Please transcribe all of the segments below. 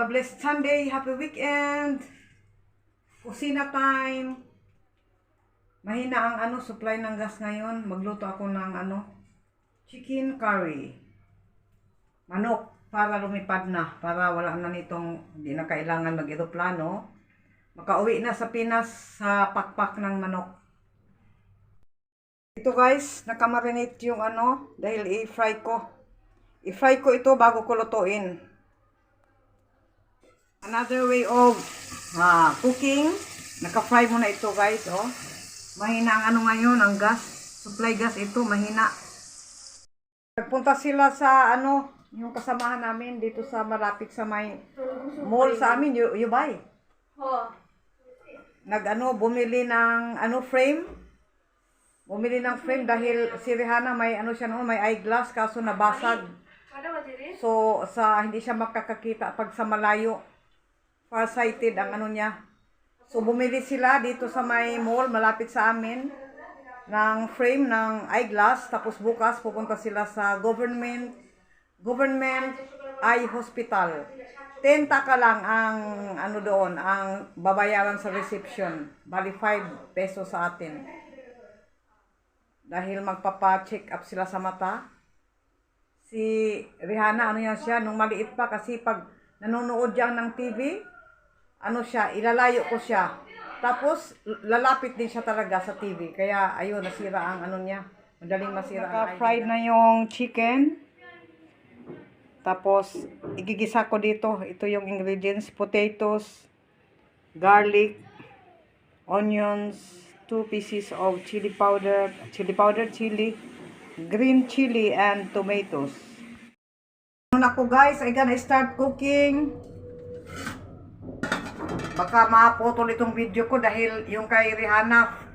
blessed Sunday, happy weekend. Kusina time. Mahina ang supply ng gas ngayon. Magluto ako ng chicken curry. Manok para lumipad na, para wala na nitong hindi na kailangan mag-eroplano. Makauwi na sa Pinas sa pakpak ng manok. Ito guys, nakamarinate yung dahil i-fry ko. I-fry ko ito bago ko lutuin. Another way of cooking. Naka-fry muna ito guys, oh. Mahina ang ngayon, ang gas. Supply gas ito, mahina. Nagpunta sila sa yung kasamahan namin dito sa malapit sa may mall sa amin, Yubay. Bumili ng frame. Bumili ng frame dahil si Rihanna may siya noon, may eyeglass kaso nabasag. So hindi siya makakakita pag sa malayo. Farsighted ang niya. So bumili sila dito sa may mall malapit sa amin ng frame ng eyeglass, tapos bukas pupunta sila sa government eye hospital. 10 taka lang ang doon, ang babayaran sa reception. Bali 5 pesos sa atin. Dahil magpapa-check up sila sa mata. Si Rihanna, yan siya, nung maliit pa, kasi pag nanonood yan ng TV, ilalayo ko siya. Tapos, lalapit din siya talaga sa TV. Kaya, ayun, nasira ang niya. Madaling masira ang fried na yung chicken. Tapos, igigisa ko dito. Ito yung ingredients. Potatoes, garlic, onions, 2 pieces of chili powder, green chili, and tomatoes. Ako guys, I gonna start cooking. Baka maputol itong video ko dahil yung kay Rihanna,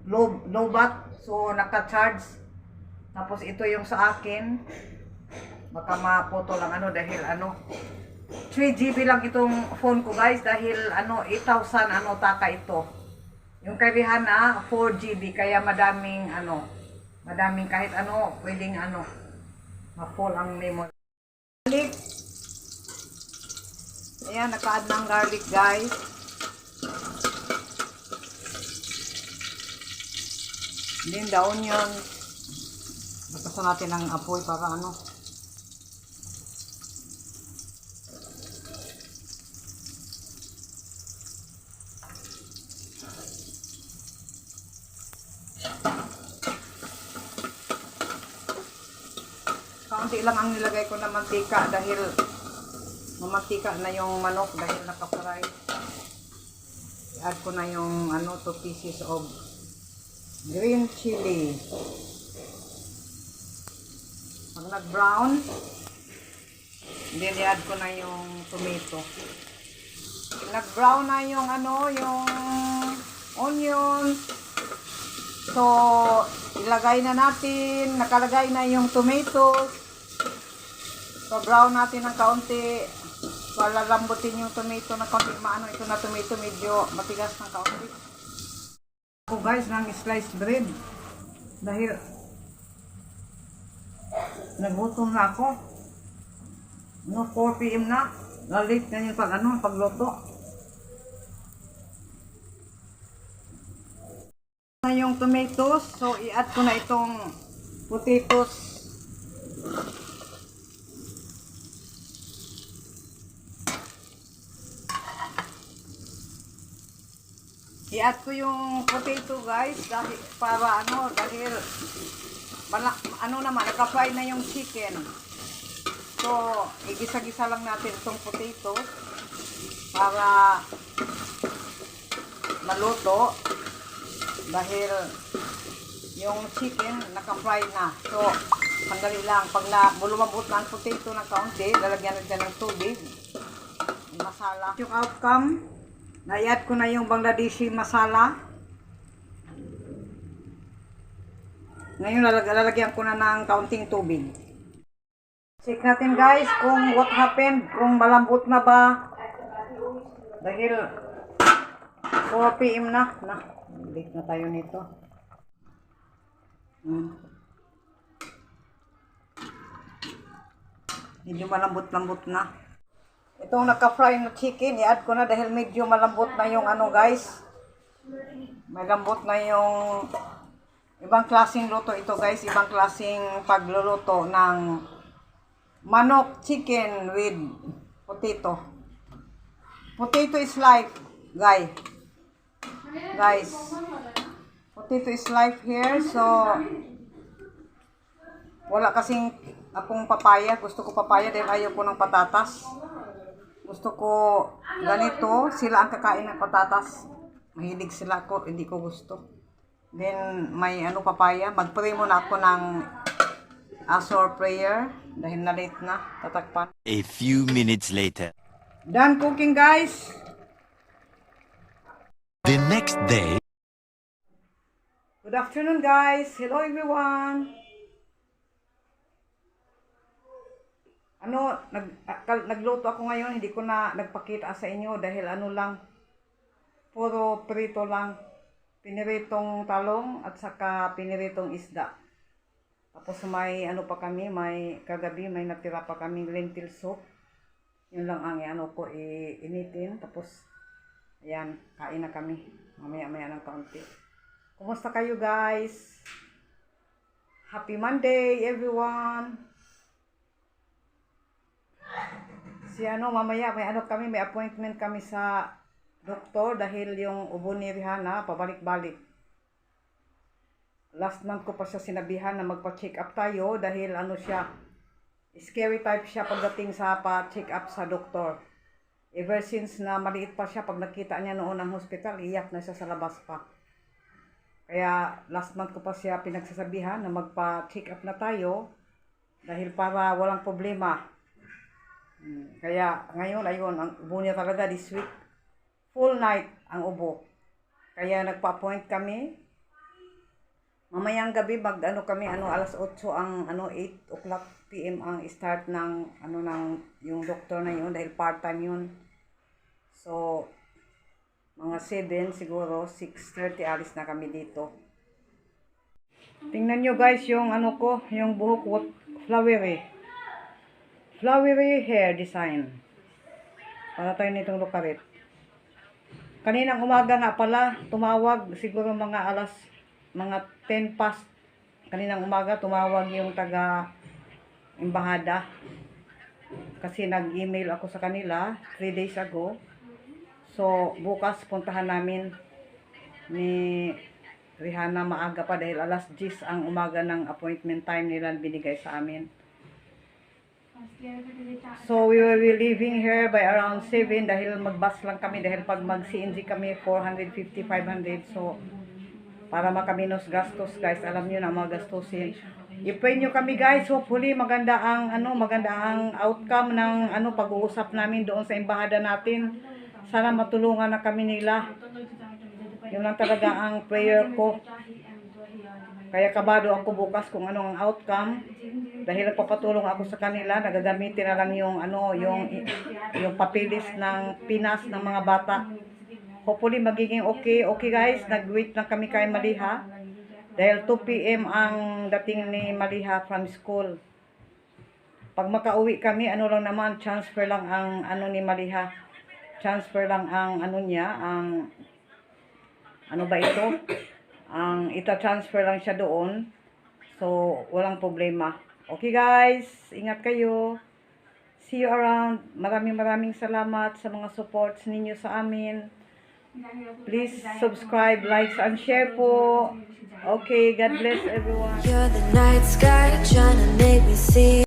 low bat, so naka-charge. Tapos ito yung sa akin. Baka maputol ang dahil 3GB lang itong phone ko guys dahil 8,000 taka ito. Yung kay Rihanna 4GB kaya madaming kahit pwedeng ma-full ang memory. Garlic. Ayan, naka-add ng garlic guys. Then the onion. Batasan natin ang apoy para kaunti lang ang nilagay ko na mantika dahil mamantika na yung manok dahil naka-fry. I-add ko na yung 2 pieces of green chili. Pag nag-brown, then i-add ko na yung tomato. Nag-brown na yung yung onions. So, ilagay na natin, nakalagay na yung tomatoes. So, brown natin ng kaunti. Para lambutin yung tomato na kaunti. Ito na tomato medyo matigas ng kaunti. Ako guys, ng sliced bread. Dahil nagutom na ako. 4 PM na. Late na yung pagluto. Na yung tomatoes, so i-add ko na itong potatoes. I-add ko yung potato guys dahil para dahil naka-fry na yung chicken. So igisa-gisa lang natin itong potato para maluto dahil yung chicken naka-fry na. So sandali lang, pag lumabot na ang potato ng kaunti, lalagyan natin ng tubig, masala. Yung outcome, na-add ko na yung Bangladeshi masala. Ngayon lalagyan ko na ng kaunting tubig. Check natin guys kung what happened, kung malambot na ba. Dahil 4 PM na. Late na tayo nito. Medyo malambot-lambot na. Itong naka-fry na chicken, i-add ko na dahil medyo malambot na yung ano guys. Malambot na yung ibang klaseng luto ito guys. Ibang klaseng pagluluto ng manok chicken with potato. Potato is life, guys. Potato is life here. So, wala kasing akong papaya. Gusto ko papaya dahil ayaw ko ng patatas. Gusto ko ganito. Sila ang kakain ng patatas. Mahilig sila ko. Hindi ko gusto. Then, may ano papaya. Mag-pray muna ako ng Azor prayer. Dahil na late na. Tatakpan. A few minutes later. Done cooking, guys. The next day. Good afternoon, guys. Hello, everyone. Nagluto ako ngayon, hindi ko na nagpakita sa inyo dahil ano lang, puro prito lang. Piniritong talong at saka piniritong isda. Tapos may ano pa kami, may kagabi, may natira pa kami lentil soup. Yun lang ang ano ko initin. Tapos, ayan, kain na kami. Mamaya-maya ng kaunti. Kumusta kayo, guys? Happy Monday, everyone! Mamaya may ano kami, may appointment kami sa doktor dahil yung ubo ni Rihanna pabalik-balik. Last month ko pa siya sinabihan na magpa-check up tayo dahil ano siya, scary type siya pagdating sa pa-check up sa doktor. Ever since na maliit pa siya, pag nakita niya noon ang hospital, iyak na siya sa labas pa. Kaya last month ko pa siya pinagsasabihan na magpa-check up na tayo dahil para walang problema. Kaya ngayon, ayun, ang ubo niya talaga this week. Full night ang ubo. Kaya nagpa-appoint kami. Mamayang gabi, alas 8 ang 8 o'clock PM ang start ng yung doktor na yun dahil part-time yun. So, mga 7 siguro, 6:30 alis na kami dito. Tingnan nyo guys yung yung buhok ko, flowery hair design. Para tayo nitong lukarit. Kaninang umaga nga pala, tumawag siguro mga 10 past. Kaninang umaga tumawag yung taga embahada. Kasi nag-email ako sa kanila 3 days ago. So, bukas puntahan namin ni Rihanna maaga pa dahil alas 10 ang umaga ng appointment time nila binigay sa amin. So, we will be leaving here by around 7 dahil mag-bus lang kami dahil pag mag-CNG kami 450, 500. So, para makaminos gastos guys, alam niyo na mga gastusin. I-pray nyo kami guys, hopefully maganda ang outcome ng pag-uusap namin doon sa embahada natin. Sana matulungan na kami nila. Yun lang talaga ang prayer ko. Kaya kabado ako bukas kung ano ang outcome. Dahil nagpapatulong ako sa kanila, nagagamitin na lang yung papilis ng pinas ng mga bata. Hopefully magiging okay. Okay guys, nag-wait lang kami kay Maliha. Dahil 2 PM ang dating ni Maliha from school. Pag makauwi kami, lang naman, transfer lang ang ni Maliha. Transfer lang ang niya, ang ang ita-transfer lang siya doon. So, walang problema. Okay guys, ingat kayo. See you around. Maraming salamat sa mga supports ninyo sa amin. Please subscribe, like, and share po. Okay, God bless everyone. You're the night sky trying to make me see